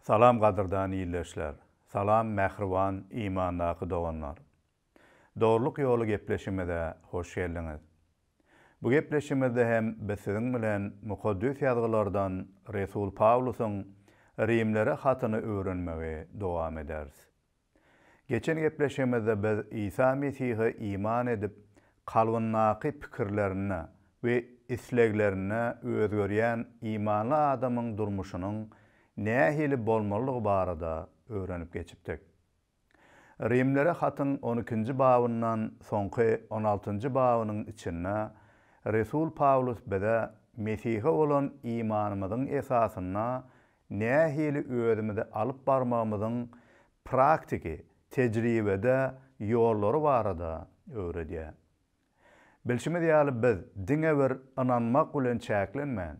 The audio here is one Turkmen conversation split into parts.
Salam qadırdan iyilleşler. Salam mähriban imandaky doganlar. Doğruluk yolu gepleşimede hoş geldiniz. Bu gepleşimede hem sizin bilen mukaddis ýazgylardan Resul Pawlusyň Rimlere hatyny öwrenmege dowam ederiz. Geçen gepleşimede biz İsa Mesihe iman edip kalbyndaky pikirlerine we isleglerine özgörýän imanly adamyň durmuşynyň nähili bolmalygy barada öwrenip geçipdik. Rimlere hatyň 12-nji babyndan soňky 16-njy babynyň içinde Resul Pawlus bize Mesihe olan imanymyzyň esasyna nähili özümizde alyp barmamyzyň praktiki, tejribede ýollary barada öwredýär. Bilşime diýäli biz diňe bir inanmak bilen çäklenmän,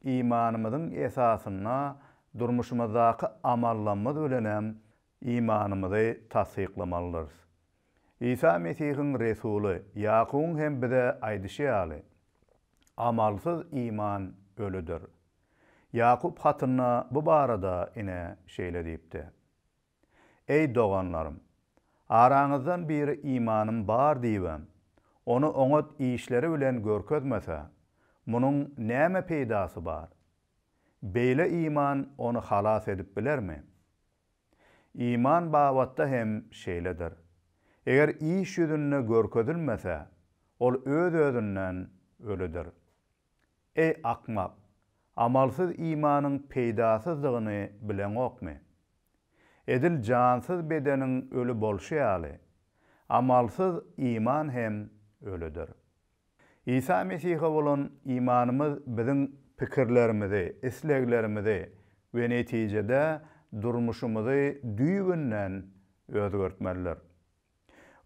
imanymyzyň esasyna durmuşymyzdaky amallanmaz bilen hem imanymyzy tassyklamalydyr. İsa Mesihiň Resulü Ýakubyň hem bize aýdyşýaly, amalsız iman ölüdür. Yakup hatyna bu barada ine şeýle diýipdi. Ey doganlarym, araňyzdan biri imanym bar diýibem, onu oňat işleri bilen görkezmese, munyň näme peýdasy bar? Beýle iman onu halas edip bilermi? İman bawatda hem şeýledir. Eger iş ýüzünde görkezilmese, ol öz-özünden ölüdür. Ey akmak, amalsız imanyň peýdasyzlygyny bilen okmy? Edil jansız bedeniň ölü bolşýaly, amalsız iman hem ölüdür. İsa Mesihe bolan imanymyz biziň pikirlerimizi, isleglerimizi we netijede durmuşymyzy düýbünden özgörtmelidir.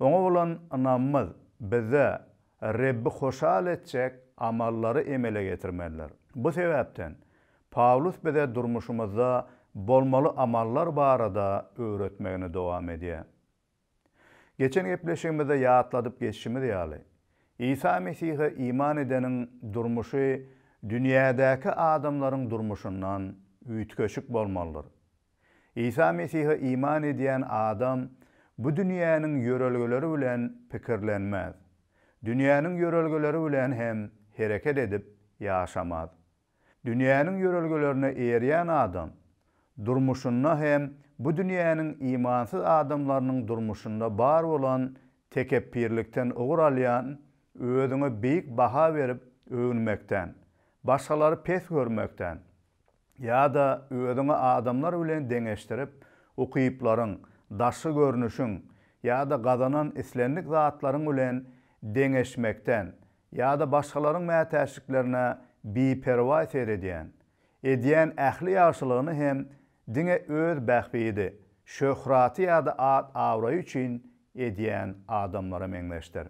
Oňa bolan inanmyz bize Rebbi hoşal etjek amallary emele getirmelidir. Bu sebäpden Pawlus bize durmuşymyzda bolmaly amallar barada öwretmegine dowam edýär. Geçen gepleşigimizde ýatladyp geçişimiz ýaly. İsa Mesihe iman edeniň durmuşy dünýädäki adamlaryň durmuşyndan üýtgeşik bolmalydyr. İsa Mesihe iman edýän adam bu dünýäniň ýörelgeleri bilen pikirlenmez. Dünýäniň ýörelgeleri bilen hem hereket edip ýaşamaz. Dünýäniň ýörelgelerine eýerýän adam durmuşynda hem bu dünýäniň imansyz adamlarynyň durmuşynda bar bolan tekebbirlikden ugur alýan, özüne beýik baha berip övünmekden, başgalary pes görmekden ýa-da özüne adamlar bilen deňeşdirip ukyplaryň, daşy görnüşiň ýa-da gazanan islendik zatlaryň bilen deňeşmekden ýa-da başgalaryň mätäşliklerine biperwa edýän ähli ýaşylygyny hem diňe öz bähbidi, şöhraty ýa-da awra üçin edýän adamlara meňleşdir.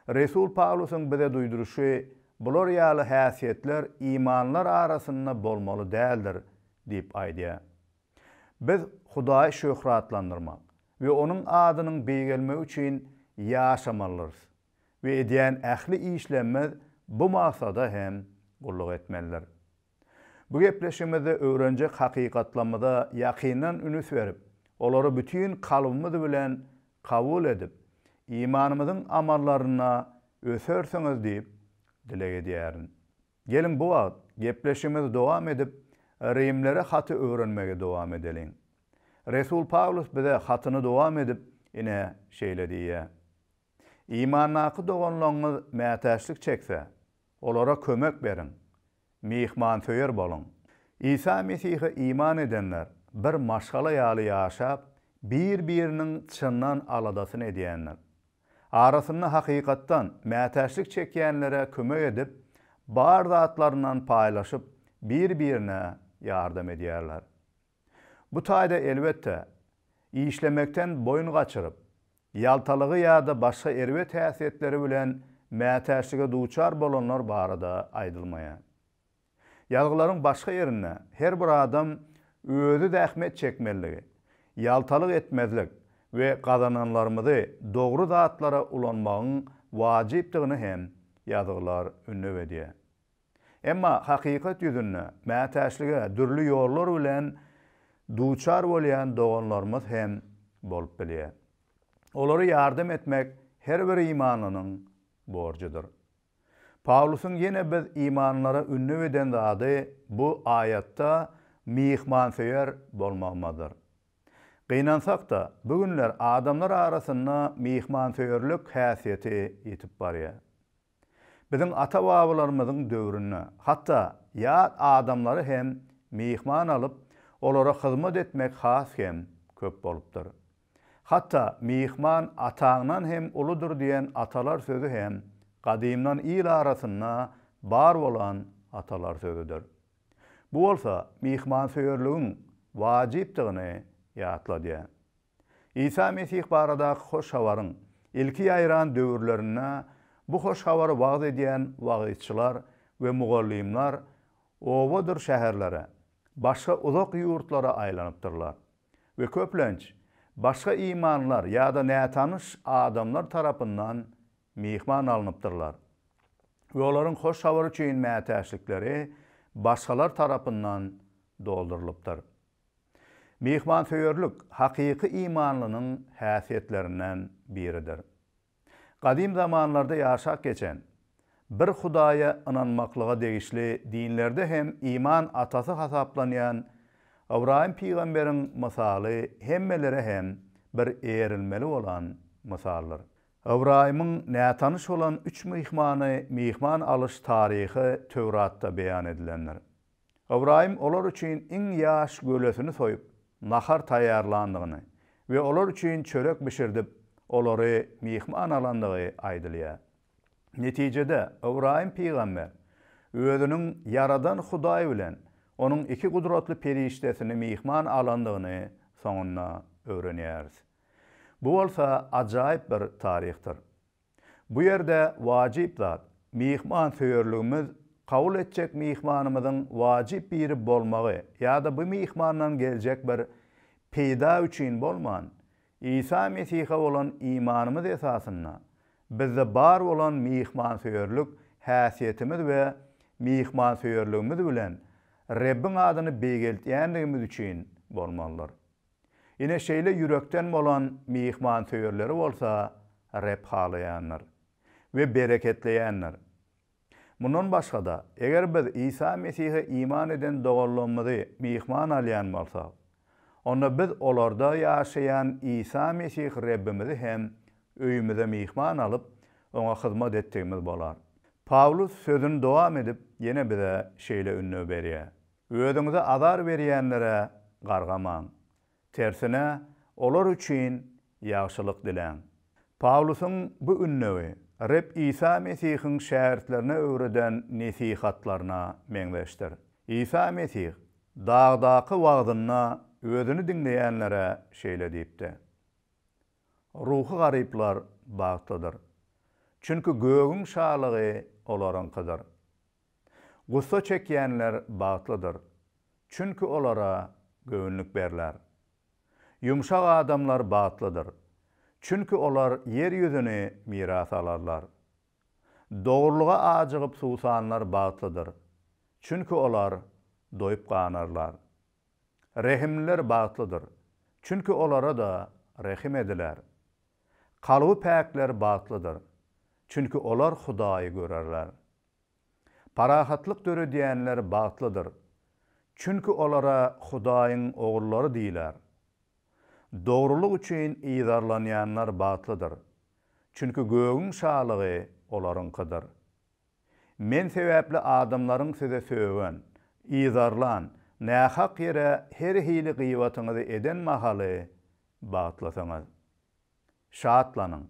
Resul Pawlusyň bize duýduruşy bular ýaly häsiýetler imanlar arasynda bolmaly däldir diýip aýdýar. Biz Hudaýy şöhratlandyrmak we onuň adynyň beýgelmegi üçin ýaşamalydyr we edýän ähli işlemez bu maksada hem gulluk etmelidir. Bu gepleşimizde öwrenjek hakykatlamada ýakynan ünüs berip, olary bütün kalbymyz bilen kabul edip, imanymyzyň amallaryna ösersiňiz diýip dileg edýärin. Gelin bu wagt gepleşimiz dowam edip, Rimlere haty öwrenmege dowam edelim. Resul Pawlus bize hatyny dowam edip ine şeýle diýär. İmannaky doganlaryňyz mätäşlik çekse, olara kömek berin. Mihman söýer bolun. İsa Mesihe iman edenler bir maşgala ýaly ýaşap, bir-biriniň çyndan aladasyny edýänler. Arasynda hakykatdan mätäşlik çekýänlere kömek edip, bar zatlaryndan paýlaşyp, bir-birine ýardam edýärler. Bu taýda elbetde işlemekden boyun gaçyryp, ýaltalygy ýa-da başga erwet häsiýetleri bilen mätäşlige duçar bolanlar barada aýdylmaýar. Ýalgylaryň başga ýerine her bir adam özü dähmet çekmeligi, ýaltalyk etmezlik we gazananlarymyzy dogry zatlara ulanmagyň wajypdygyny hem ýazgylar ünlep edýär. Emma hakykat ýüzünde mätäşlige dürli ýollar bilen duçar bolýan doganlarymyz hem bolup bilýär. Olary ýardym etmek her bir imanlynyň borjydyr. Pawlusyň ýene biz imanlara ünnü eden zady bu ayatda mihmansöýer bolmagmadyr. Gynansak da bu günler adamlar arasynda mihmansöýerlik häsiýeti ýetip barýar. Bizim ata-babalarymyzyň döwründe hatda ýat adamlary hem mihman alyp olara hyzmat etmek has hem köp bolupdyr. Hatda mihman ataňdan hem uludur diýen atalar sözü hem gadymdan ýyl arasynda bar bolan atalar sözüdür. Bu bolsa mihmansöýerligiň wajypdygyny ýatladýar. İsa Mesih barada hoş habaryň ilki ýaýran döwürlerinde bu hoş habary wagt edýän wagytçylar we mugallimler owadyr şäherlere, başga uzak ýurtlara aýlanypdyrlar we köplenç başga imanlar ýa-da nätanış adamlar tarapyndan mihman alınıpdırlar. Ve olaryň hoş habar üçin mätäşlikleri başgalar tarapyndan doldurulupdyr. Mihmansöýerlik hakyky imanlynyň häsiýetlerinden biridir. Gadim zamanlarda ýaşap geçen bir Hudaýa inanmaklyga degişli dinlerde hem iman atasy hasaplanýan Abraham peýgamberiň mysaly hemmelere hem bir erilmeli bolan mysallar. Abrahamyň nätanış bolan 3 mihman alyş taryhy Tewratda beýan edilenler. Abraham olar üçin iň ýaş gölesini soýup nahar taýýarlandygyny we olar üçin çörek bişirdip olary mihman alandygy aýdylýar. Netijede Abraham peýgamber özüniň yaradan Hudaý bilen onuň iki gudratly periştesini mihman alandygyny soňunda öwrenýäris. Bu bolsa ajaýyp bir taryhdyr. Bu ýerde wajyp zat mihman söýerligimiz kabul etjek mihmanymyzyň wajyp biri bolmagy ýa-da bu mihmandan geljek bir peýda üçin bolman İsa Mesih'e bolan imanymyz esasynda bizde bar bolan mihmansöýerlik häsiýetimiz we mihmansöýerligimiz bilen Rabbiň adyny beýgeltýändigimiz üçin bolmalydyr. Ine şeýle yürekden bolan mihmansöýerleri bolsa Rab halaýanlar we bereketleýänler. Mundan başga da eger biz İsa Mesih'e iman eden dogallarymyzy mihman alýan bolsak, onda biz olarda ýaşaýan İsa Mesih Rabbimizi hem öýümüze mihman alyp oňa hyzmat etdigimiz bolar. Pawlus sözüni dowam edip ýene bize şeýle ünnü berýär. Özüňize azar berýänlere gargamaň. Tersine olar üçin ýagşylyk dileň. Pawlusyň bu ünnüwi Rab İsa Mesih'in şähertlerine öwreden nesihatlaryna meňzeşdir. İsa Mesih dağdaky wagdyna özüni dinleýänlere şeýle diýipdi. Ruhy garyplar bagtlydyr. Çünkü göğün şalygy olaryňkydyr. Gussa çekýänler bagtlydyr. Çünkü olara göwnlük berler. Yumşak adamlar bagtlydyr. Çünkü olar yer ýüzüni miras alarlar. Dogrulyga ajygyp susanlar bagtlydyr. Çünkü olar doýup ganarlar. Rehimliler bagtlydyr. Çünkü olara da rehim ediler. Kalby päkler bagtlydyr. Çünkü olar Hudaýy görerler. Parahatlyk döredýänler bagtlydyr. Çünkü olara Hudaýyň ogullary diýler. Dogrulyk üçin ýydarlanýanlar bagtlydyr. Çünkü göğün şalygy olaryňkydyr. Men sebäpli adamlaryň size söýgen, ýydarlan, nähak ýere her hili gıywatyňyzy eden mahaly bagtlasaňyz. Şatlanyň,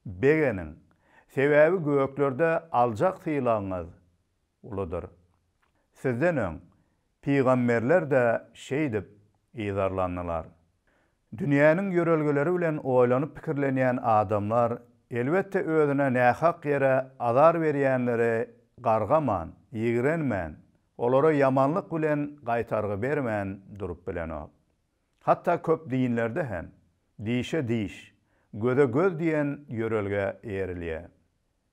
begeniň, sebäbi göklerde aljak sylaňyz uludyr. Sizden öň peýgamberler de şeý dip ýydarlandylar. Dünýäniň ýörelgeleri bilen oýlanyp pikirlenýän adamlar elbetde özüne nähak ýere azar berýänlere gargaman, ýigrenmän, olara yamanlyk bilen gaýtargy bermän durup bilenok. Hatta köp dinlerde hem diýişe diýiş, göze göz diýen ýörelge erilýär.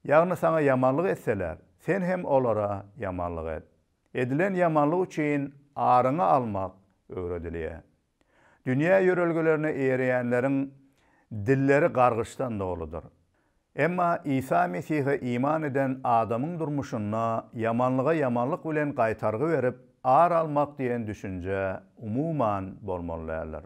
Ýagny sana yamanlyk etseler, sen hem olara yamanlyk et. Edilen yamanlyk üçin arıňy almak öwredilýär. Dünya yörelgelerine eýreýänleriň dilleri gargyşdan doludur. Emma İsa Mesih'e iman eden adamın durmuşuna yamanlığa yamanlık bilen gaýtargy berip ar almak diyen düşünce umuman bolmalylar.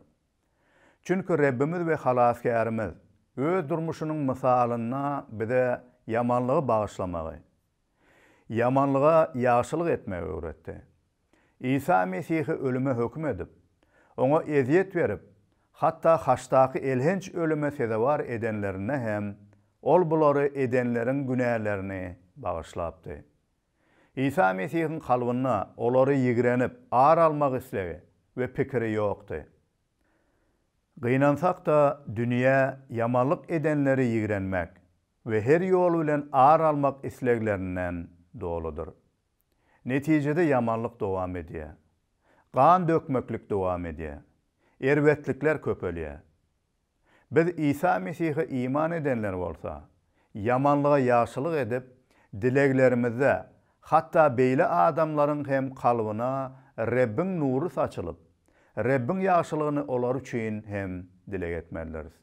Çünkü Rabbimiz ve halaskarymız öz durmuşunun misalyna bize yamanlygy bagyşlamagy, yamanlyga ýaşylyk etmegi öwretdi. İsa Mesih'i ölüme hökm edip, ona eziyet berip, hatta haştaky elhenç ölüme sezewar edenlerine hem ol bulary edenlerin günälerini bagyşlapdy. İsa Mesih'in kalbyna olary ýigrenip ar almak islegi we pikiri ýokdy. Gynansak da dünýä yamanlyk edenleri ýigrenmek we her ýol bilen ar almak isleglerinden doludur. Netijede yamanlyk dowam edýär. Gan dökmeklik dowam edýär. Erwetlikler köpelýär. Biz İsa Mesih'e iman edenler bolsa, yamanlyga ýaşylyk edip, dileglerimizde hatta beýle adamlaryň hem kalbyna Rabbiň nury saçylyp, Rabbiň ýaşylygyny olar üçin hem dileg etmeliyiz.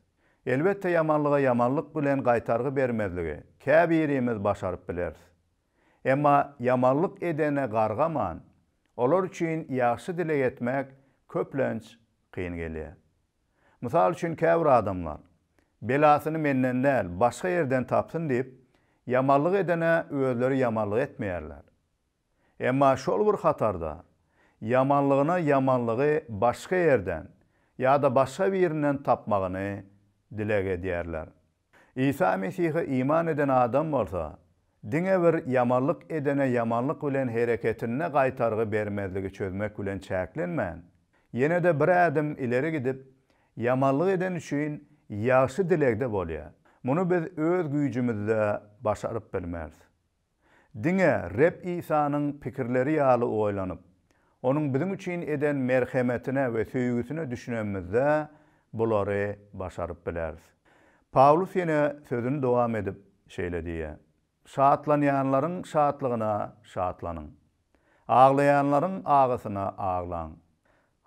Elbetde yamanlyga yamanlyk bilen gaýtargy bermezligi käbirimiz başaryp bileriz. Emma yamanlyk edene gargaman, olar üçin ýaşy dileg etmek köplenç kyn gelýär. Misal üçin käbir adamlar belasyny menden däl, başga ýerden tapsyn diýip yamanlyk edene özleri yamanlyk etmeýärler. Emma şol bir hatarda yamanlygyna yamanlygy başga ýerden ýa-da başga bir ýerinden tapmagyny dileg edýärler. İsa Mesih'e iman eden adam bolsa, diňe bir yamanlyk edene yamanlyk bilen hereketine gaýtargy bermezligi çözmek bilen çäklenmän. Ýene de bir adam ileri gidip yamanlyk eden üçin ýaşy dilegde bolýar. Muny biz öz güýjümizde başaryp bilmäris. Diňe Reb İsa'nın pikirleri ýaly oýlanyp, onun bizim üçin eden merhemetine ve söýgüsine düşünmemizde bulary başaryp bileris. Paulus ýene sözüni dowam edip şeýle diýär: Şatlanýanlaryň şatlygyna şatlanyň. Ağlayanlaryň ağasyna ağlaň.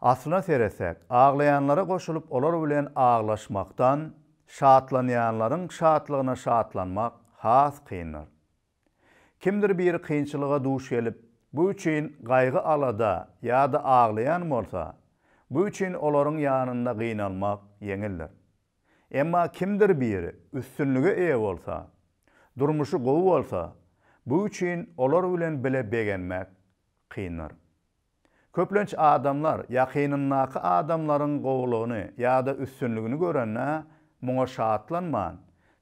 Aslına seresek, ağlayanlara koşulup olar bilen ağlaşmaktan, şatlanýanlaryň şatlygyna şatlanmak has kynlar. Kimdir bir kynçylyga duş gelip, bu üçin gaýgy alada ýa-da ağlayan bolsa, bu üçin olaryň ýanynda gynalmak ýeňildir. Emma kimdir biri üstünlüge eýe bolsa, durmuşy gowy bolsa, bu üçin olar bilen bile begenmek kynlar. Köplenç adamlar ýakynyndaky adamlaryň gowlugyny ýa-da üstünlügini görenne muňa şatlanman,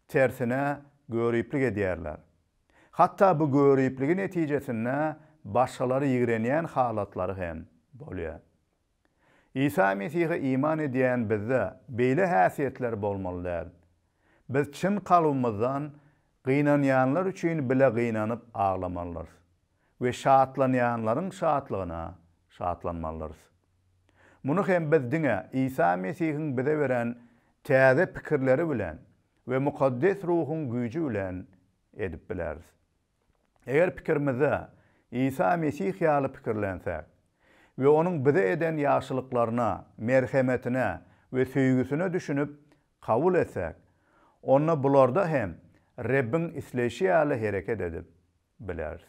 tersine görüplik edýärler. Hatta bu görüpligi netijesinde başgalary ýigrenýän halatlary hem bolýar. İsa Mesih'e iman edýän bizde beýle häsiýetler bolmalydyr. Biz çyn kalbymyzdan gynanýanlar üçin bile gynanyp ağlamalydyr we şatlanýanlaryň şatlygyna şatlanmalydyr. Muny hem biz diňe İsa Mesih'in bize beren täze pikirleri bilen we mukaddes ruhun güýji bilen edip bileris. Eger pikirimize İsa Mesih ýaly pikirlensek we onuň bize eden ýaşylyklaryna, merhemetine we söýgüsine düşünüp kabul etsek, onna bularda hem Rabbiň isleşi ýaly hereket edip bileris.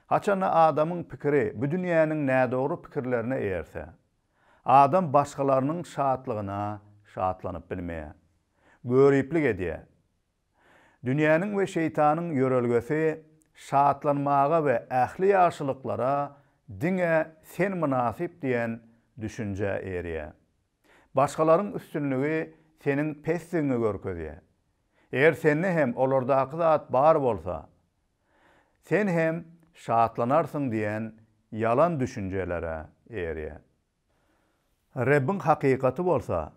Haçan adamın pikiri bu dünýäniň nädogry pikirlerine eýerse, adam başgalarynyň şatlygyna şatlanyp bilmeýär, görüplik edýär. Dünýäniň we şeytanyň ýörelgesi şatlanmaga we ähli ýaşylyklara diňe sen münasip diýen düşünje erýär. Başgalaryň üstünlügi seniň pesligini görkezýär. Eger sende hem olardaky zat bar bolsa, sen hem şatlanarsın diyen yalan düşüncelere erýär. Rabbiň hakykaty bolsa,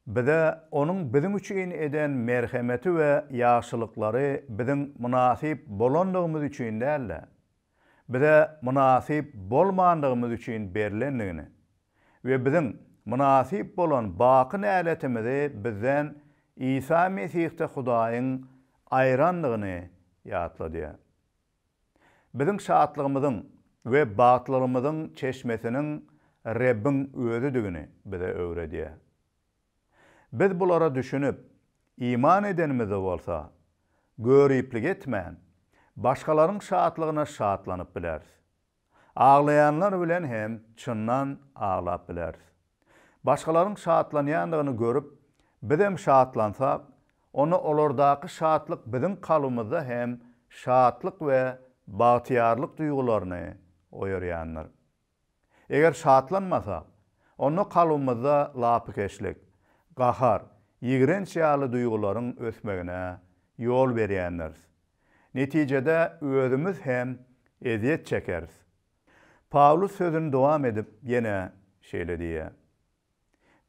bize onun bizim üçin eden merhemeti ve ýaşylyklary bizim münasip bolandygymyz üçin däl, bize münasip bolmandygymyz üçin berilendigini we bizim münasip bolan baky näletimizi bizden İsa Mesih'te Hudaýyň aýrandygyny ýatladýar. Bizim şatlygymyzyň we batlarymyzyň çeşmesiniň Rabbin özüdigini bize öwrediýär. Biz bulara düşünüp iman edenimiz bolsa, görüplik etmän, başgalaryň şatlygyna şatlanyp bilersiz. Ağlayanlar bilen hem çyndan ağlap bilersiz. Başgalaryň şatlanýandygyny görüp, biz hem şatlansak, onu olardaky şatlyk biziň kalbymyzda hem şatlyk we bagtyarlyk duýgularyny oýarýandyr. Eger şatlanmasak, onu kalbymyzda lapykeşlik, gahar, ýigrenç ýaly duýgularyň ösmegine ýol berýändir. Netijede özümüz hem eziyet çekeriz. Pawlus sözüni dowam edip yine şeýle diýär.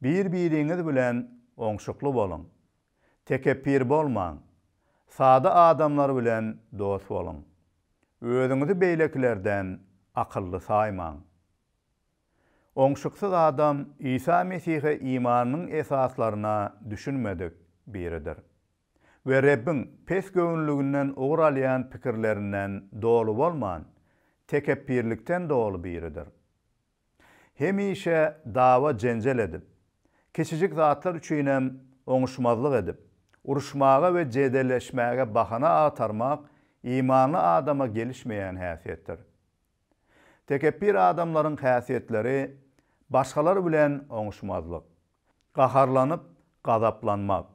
Bir-biriňiz bilen oňşukly bolun. Tekeppir bolmaň. Sada adamlar bilen dost bolun. Özüňizi beýleklerden akylly saýmaň. Oňşuksuz adam İsa Mesih'e imanının esaslarına düşünmedik biridir. Ve Rabbin pes göwnlüginden uğralayan pikirlerinden dolu bolman, tekeppirlikten dolu biridir. Hemişe dava cencel edip, keçijik zatlar üçinem oňuşmazlyk edip, uruşmaga ve jedelleşmäge bahana atarmak imanly adama gelişmeyen häsiýetdir. Tekeppir adamlaryň häsiýetleri başgalar bilen oňuşmazlyk, gaharlanyp gazaplanmak,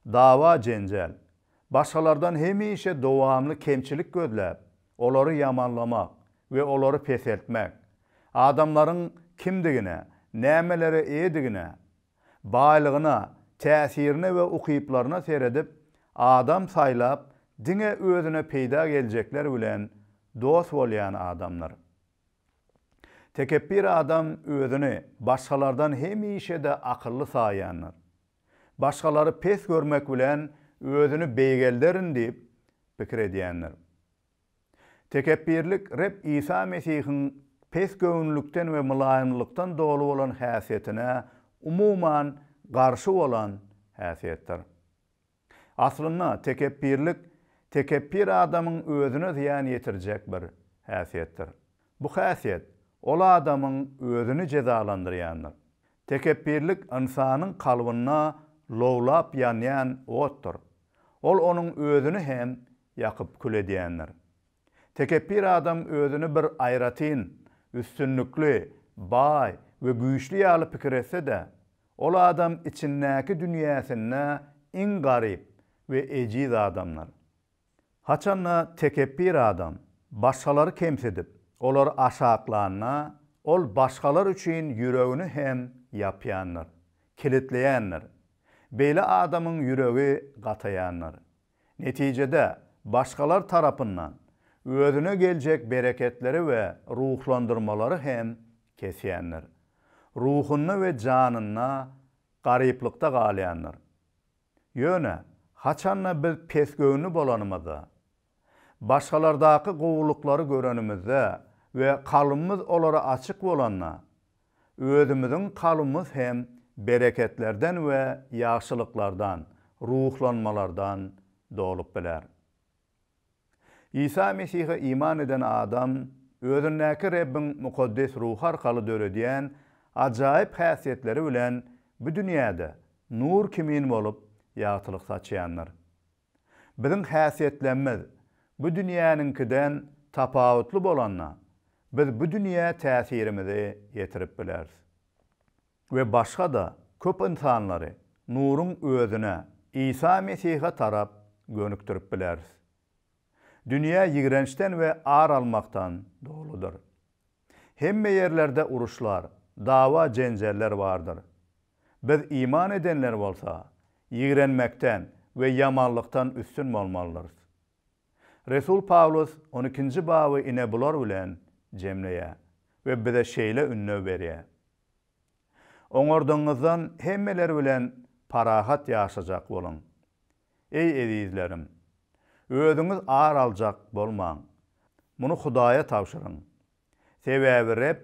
dawa jencel, başgalardan hemişe dowamly kemçilik gözläp, olary yamanlamak we olary peseltmek, adamlaryň kimdigine, nämelere eýedigine, baýlygyna, täsirine we ukyplaryna seredip, adam saýlap, diňe özüne peýda geljekler bilen dost bolýan adamlar. Tekeppir adam özüni başgalardan hemişe de akıllı saýanlar. Başgaları pes görmek bilen özüni beýgelderin diýip pikir edýänler. Tekeppirlik Rab İsa Mesih'iň pes göwnlükden we mylaýymlykdan dolu bolan häsiýetine umuman garşy bolan häsiýetdir. Aslynda tekeppir adamyň özüne ziýan ýetirjek bir häsiýetdir. Bu häsiýet ol adamyň özüni cezalandyrýandyr. Tekeppirlik insanyň kalbyna lowlap ýanýan otdur. Ol onuň özüni hem ýakyp kül edýändir. Tekeppir adam özüni bir aýratyn, üstünlükli, baý we güýçli ýaly pikir etse de, ol adam içindäki dünýäsinde iň garyp we ejiz adamlar. Haçanla tekeppir adam başgalary kemsedip, olar aşaklanyna, ol başgalar üçin yüregini hem yapýanlar, kilitleýänler. Beýle adamyň ýüregi gataýanlar. Netijede başgalar tarapyndan özüne geljek bereketleri we ruhlandyrmalary hem kesýänler. Ruhuny we janyna garyplykda galýanlar. Ýöne, haçanla biz pesgöwnü bolanymyzda, başgalardaky gowuluklary görenimizde we kalbymyz olara açyk bolanna, özümiziň kalbymyz hem bereketlerden we ýaşylyklardan, ruhlanmalardan dolup biler. İsa Mesih'e iman eden adam, özündäki Rabbin mukaddes ruh arkaly döredýän ajaýyp häsiýetleri bilen bu dünýäde nur kimin bolup ýagtylyk saçýanlar. Biziň häsiýetlerimiz bu dünýäninkiden tapawutly bolanna, biz bu dünýä täsirimizi ýetirip bilersiz. Ve başga da köp insanlary nuruň özüne, İsa Mesih'e tarap gönükdirip bilersiz. Dünýä ýigrençden we ar almaktan doludur. Hemme yerlerde uruşlar, dawa jenjeller bardyr. Biz iman edenler bolsa, ýigrenmekden we yamanlykdan üstün bolmalydyr. Resul Pawlus 12-nji baby ine bular bilen jemleýär we bize şeýle ünnö berýär. Oňardyňyzdan hemmeler bilen parahat ýaşajak bolun. Ey ezizlerim, özüňiz ar aljak bolmaň. Muny Hudaýa tapşyryň. Sebäbi Rab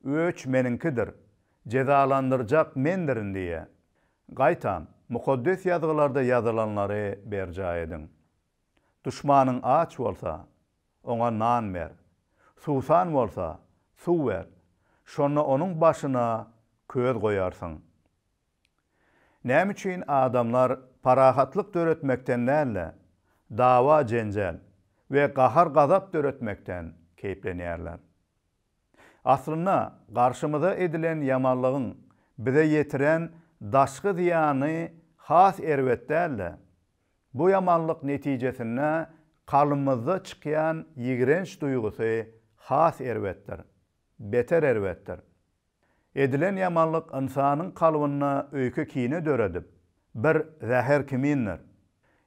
öç meninkidir, cezalandyrjak mendirin diýe. Gaýtam, mukaddes ýazgylarda ýazylanlary berja edin. Düşmanyň aç bolsa, oňa nan ber. Suwsan bolsa, suw ber. şonna onun başına köz goýarsyň. Näme üçin adamlar parahatlyk döretmekden näle, dawa jenjel we gahar gazap döretmekden keyplenýärler. Aslynda garşymyza edilen yamanlygyň bize yetiren daşky ziýany has erwetdäle. Bu yamanlyk netijesinde kalbymyzda çykýan ýigrenç duýgusy has erwetdir, beter erwetdir. Edilen yamanlyk insanyň kalbyna öýke kine döredip, bir zäher kimindir.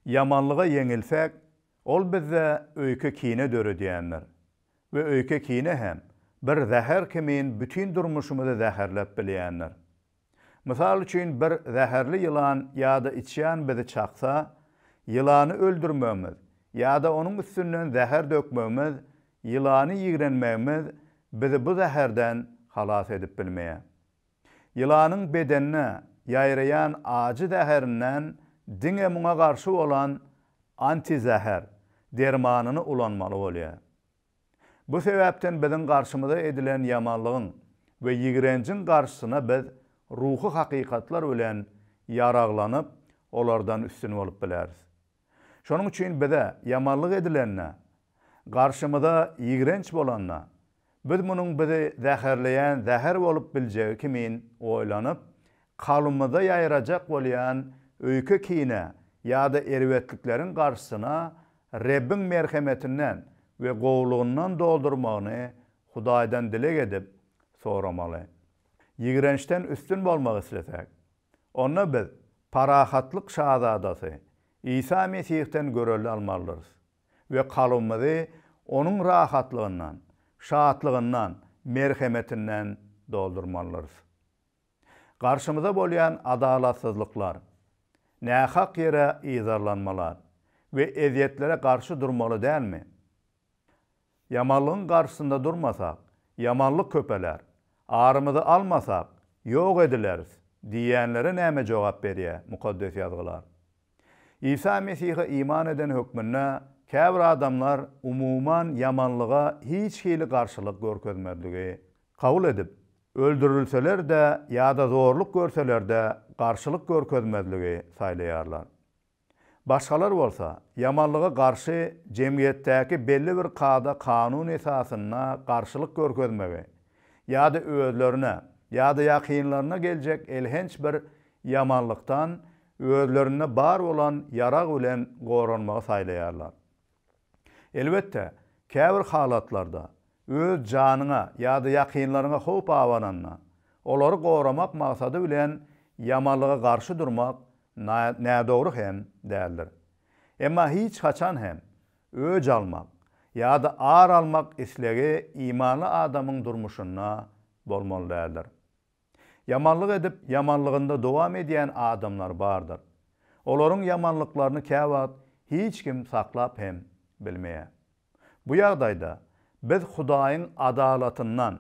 Yamanlyga ýeňilsek, ol bizde öýke kine döredýändir. We öýke kine hem bir zäher kimin bütün durmuşymyzy zäherlep bilýändir. Misal üçin bir zäherli ýylan ýa-da içýän bizi çaksa, ýylany öldürmemiz ýa-da onuň üstünden zäher dökmemiz, ýylany ýigrenmemiz bizi bu zäherden halas edip bilmeýär. Ýylanyň bedenine ýaýrayan acı zäherinden diňe muňa garşy bolan anti-zäher dermanyny ulanmaly bolýar. Bu sebäpden biziň garşymyza edilen yamanlygyň we ýigrenciň garşysyna biz ruhy hakykatlar bilen ýaraglanyp, olardan üstün bolup biläris. Şonuň üçin bize yamanlyk edilenne, garşymyza ýigrenç bolanna, biz munyň bizi zäherleýän zäher bolup biljegi kimin oýlanyp, kalbymyza ýaýrajak bolýan öýke kine ýa-da erwetlikleriň garşysyna Rebbiň merhemetinden we gowlugyndan doldurmagyny Hudaýdan dilek edip soramaly. Ýigrençden üstün bolmagy isletek, onda biz parahatlyk şahzadasy İsa Mesihden göreli almalıyız ve kalbymyzy onun rahatlığından, şahatlığından, merhemetinden doldurmalıyız. Karşımıza bolýan adalatsızlıklar, nähak yere izarlanmalar ve eziyetlere karşı durmalı dälmi? Yamanlygyň karşısında durmasak, yamanlyk köpeler, arymyzy almasak, ýok edileriz diýenlere näme jogap berýär mukaddes ýazgylar? İsa Mesih'e iman eden hükmünde käbir adamlar umuman yamanlyga hiç hili karşılık görkezmedligi kabul edip, öldürülseler de ýa-da zorluk görseler de karşılık görkezmedligi saýlaýarlar. Başgalar bolsa, yamanlyga karşı jemgyýetdäki belli bir kada kanun esasyna karşılık görkezmegi ýa-da özlerine ýa-da ýakynlaryna geljek elhenç bir yamanlykdan özlerine bar olan yarag bilen goranmagy saýlaýarlar. Elbetde, käbir halatlarda öz janyna ýa-da ýakynlaryna howp awananna, olary goramak maksady bilen yamanlyga garşy durmak nädogry hem däldir. Emma hiç haçan hem öj almak ýa-da ar almak islegi imanly adamyň durmuşyna bolmaly däldir. Yamanlyk edip yamanlygynda dowam edýän adamlar bardyr. Olaryň yamanlyklaryny käwagt hiç kim saklap hem bilmeýär. Bu ýagdaýda biz Hudaýyň adalatyndan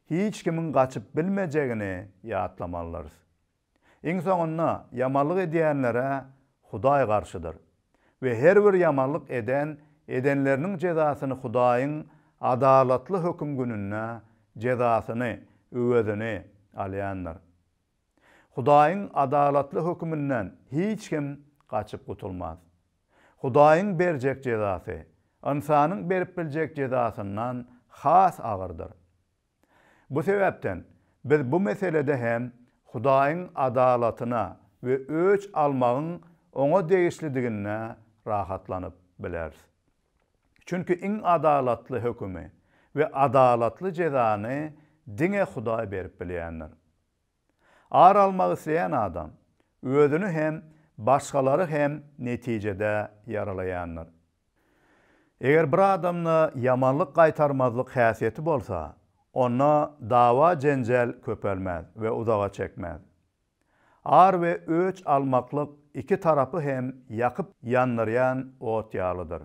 hiç kimin gaçyp bilmejegini ýatlamalydyr. Iň soňunda yamanlyk edýänlere Hudaý garşydyr we her bir yamanlyk edenleriniň jezasyny Hudaýyň adalatly höküm gününe jezasyny öwedini alýanlar. Hudaýyň adalatly hökmünden hiç kim gaçyp gutulmaz. Hudaýyň berjek jezasy insanyň berip biljek jezasyndan has agyrdyr. Bu sebäpden biz bu meselede hem Hudaýyň adalatyna we öç almagyň oňa degişlidigine rahatlanyp bileriz. Çünkü iň adalatly hökümi we adalatly jezany diňe Hudaý berip bilýändir. Ar almak isleýän adam özünü hem başgalary hem netijede yaralaýandyr. Eger bir adamna yamanlyk gaýtarmazlyk häsiýeti bolsa, ona dawa jenjel köpelmez we uzaga çekmez. Ar we öç almaklyk iki tarapy hem ýakyp ýandyrýan ot ýalydyr.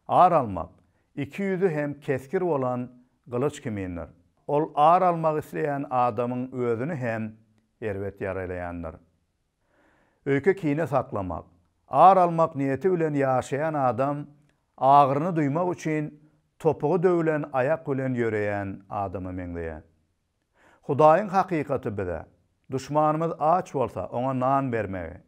Ar almak iki ýüzü hem keskir bolan gylyç kimindir. Ol ar almak isleýän adamyň özüni hem erwet ýaralaýandyr. Öýke kine saklamak, ar almak niýeti bilen ýaşaýan adam agyryny duýmak üçin topugy döwülen ayak bilen ýöreýän adamy meňleýär. Hudaýyň hakykati bize, düşmanymyz aç bolsa oňa nan bermegi,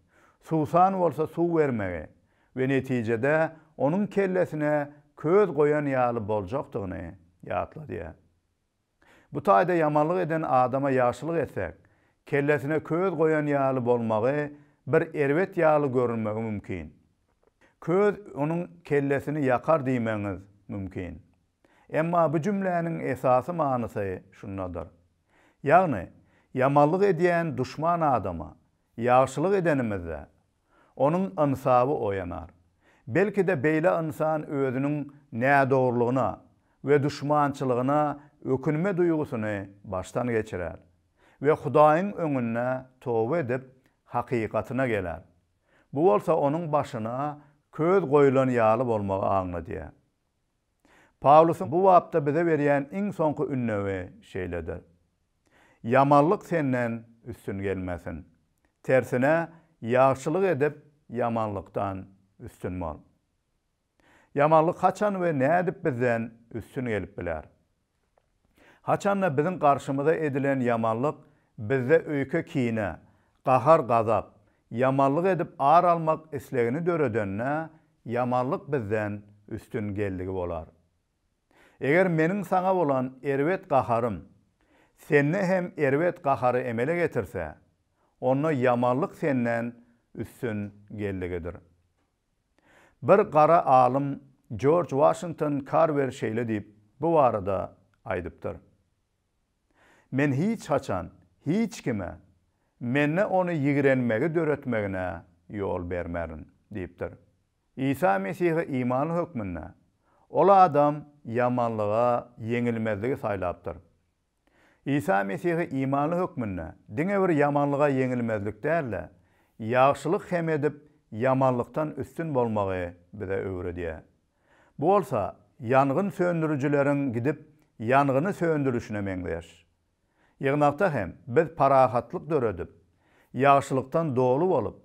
susan bolsa suw bermegi we netijede onuň kellesine köz goýan ýaly boljakdygyny ýatladyýar. Bu taýda yamanlyk eden adama ýaşylyk etsek, kellesine köz goýan ýaly bolmagy bir erwet ýaly görünmegi mümkin. Köz onuň kellesini ýakar diýmeňiz mümkin. Emma bu cümläniň esasy manysy şundadyr. Ýagny, yamanlyk edýän düşman adama ýaşylyk edenimizde onuň ynsaby oýanar. Belki de beýle insan özüniň nädogurlygyna we düşmançylygyna ökünme duýgusyny baştan geçirer we Hudaýyň öňünde toba edip hakykatyna geler. Bu bolsa onuň başyna köz goýulan ýaly bolmagy aňladýar. Pawlusyň bu wagtda bize berýän iň soňky ünnebi şeýledir. Yamanlyk senden üstün gelmesin. Tersine ýaşylyk edip yamanlykdan üstün bol. Yamanlyk haçan we nädip bizden üstün gelip biler. Haçanla bizim karşımıza edilen yamanlyk bizde öýke kine, gahar gazap, yamanlyk edip ar almak islegini döredenne yamanlyk bizden üstün geldigi bolar. Eger meniň saňa bolan erwet gaharym senne hem erwet gahary emele getirse, onu yamanlyk senden üstün geldigidir. Bir gara alim George Washington Carver şeýle diýip bu barada aýdypdyr. Men hiç haçan, hiç kime menne onu ýigrenmegi döretmegine ýol bermerin diýipdir. İsa Mesih'e iman hökmünde ola adam yamanlyga yeňilmezligi saýlapdyr. İsa Mesih'e imanly hökmünde diňe bir yamanlyga yeňilmezlik dälle, ýaşylyk hem edip yamanlykdan üstün bolmagy bize öwredýär. Bu bolsa yangın söndürücüleriň gidip yangını söndürüşine meňleýär. Ýygnakda hem biz parahatlyk döredip, ýaşylykdan dolu bolup,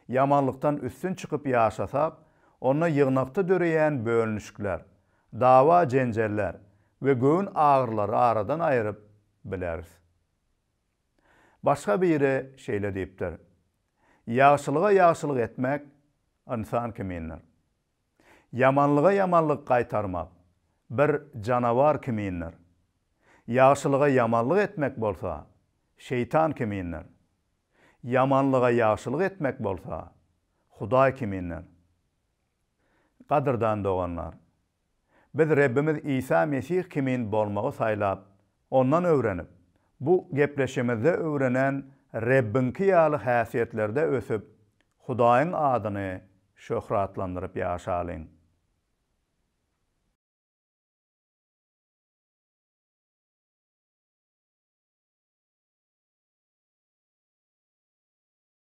yamanlykdan üstün çykyp ýaşasak, onu ýygnakda döreýän bölünüşler, dawa jenjeller we göň ağırlary aradan aýryp bileriz. Başga biri şeýle diýipdir. Ýaşylyga ýaşylyk etmek insan kimindir. Yamanlyga yamanlyk gaýtarmak bir janavar kimindir. Ýaşylyga yamanlyk etmek bolsa şeytan kimindir. Yamanlyga ýaşylyk etmek bolsa Hudaý kimindir. Gadyrdan doganlar, biz Rabbimiz İsa Mesih kimin bolmagy saýlap, ondan öwrenip, bu gepleşimizde öwrenen Rabbinki ýaly häsiýetlerde ösüp, Hudaýyň adyny şöhratlandyryp ýaşalyň.